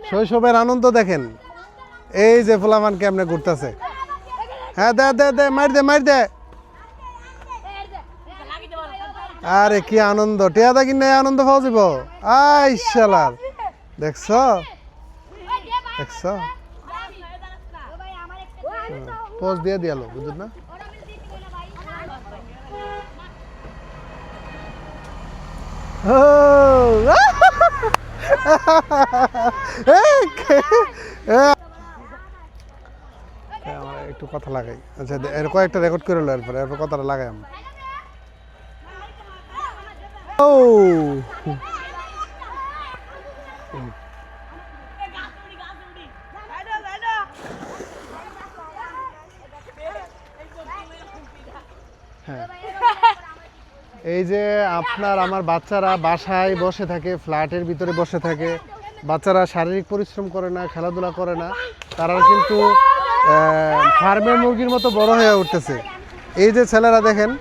শৈশবের আনন্দ দেখেন, এই যে ফুলামান কেমনে ঘুরতেছে। হ্যাঁ দে দে দে, মার দে মার দে। আরে কি আনন্দ, টিয়া দা কিনে আনন্দ পাওয়া যাব। আই শালার, দেখছ দেখছ, পোজ দিয়ে দিয়ালো, বুঝুন না। একটু কথা লাগাই, আচ্ছা এর কয়েকটা রেকর্ড করে লো, এরপর কথাটা লাগাই আমরা। ও হ্যাঁ, এই যে আপনার আমার বাচ্চারা বাসায় বসে থাকে, ফ্ল্যাটের ভিতরে বসে থাকে, বাচ্চারা শারীরিক পরিশ্রম করে না, খেলাধুলা করে না, তারা কিন্তু ফার্মের মুরগির মতো বড় হয়ে উঠতেছে। এই যে ছেলেরা দেখেন,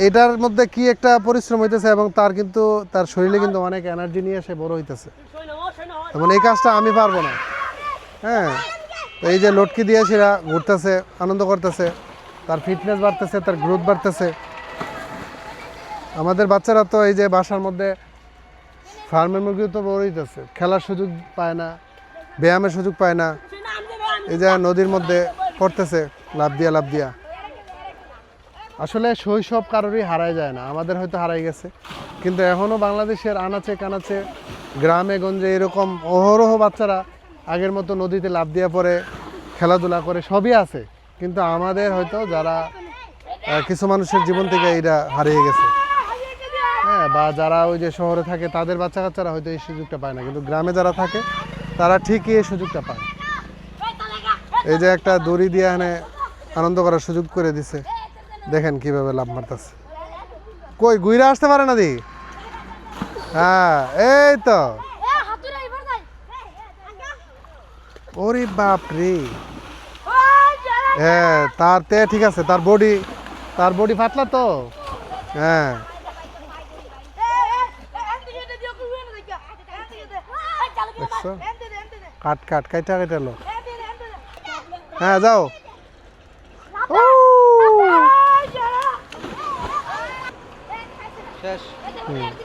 এটার মধ্যে কি একটা পরিশ্রম হইতেছে, এবং তার কিন্তু তার শরীরে কিন্তু অনেক এনার্জি নিয়ে সে বড় হইতেছে। তেমন এই কাজটা আমি পারবো না। হ্যাঁ, তো এই যে লটকি দিয়ে সেরা ঘুরতেছে, আনন্দ করতেছে, তার ফিটনেস বাড়তেছে, তার গ্রোথ বাড়তেছে। আমাদের বাচ্চারা তো এই যে বাসার মধ্যে ফার্মের মুরগি তো বড় হইতেছে, খেলার সুযোগ পায় না, ব্যায়ামের সুযোগ পায় না। এই যে নদীর মধ্যে করতেছে লাফ দিয়া লাফ দিয়া। আসলে শৈশব কারোরই হারায় যায় না, আমাদের হয়তো হারাই গেছে, কিন্তু এখনও বাংলাদেশের আনাচে কানাচে গ্রামে গঞ্জে এরকম অহরহ বাচ্চারা আগের মতো নদীতে লাফ দিয়া পড়ে, খেলাধুলা করে, সবই আছে। কিন্তু আমাদের হয়তো যারা কিছু মানুষের জীবন থেকে এটা হারিয়ে গেছে। হ্যাঁ, বা যারা ওই যে শহরে থাকে তাদের বাচ্চা কাচ্চারা হয়তো এই সুযোগটা পায় না, কিন্তু গ্রামে যারা থাকে তারা ঠিকই এই সুযোগটা পায়। এই যে একটা দড়ি দিয়ে এখানে আনন্দ করার সুযোগ করে দিছে, দেখেন কিভাবে লাভ মারতেছে। কই গুইরা আসতে পারে না দি? হ্যাঁ এই তো, ওরে বাপ রে। হ্যাঁ তার তে ঠিক আছে, তার বডি পাতলা তো। হ্যাঁ দেখছো, কাট কাট কাইটা কাইটালো। হ্যাঁ যাও। শেষ।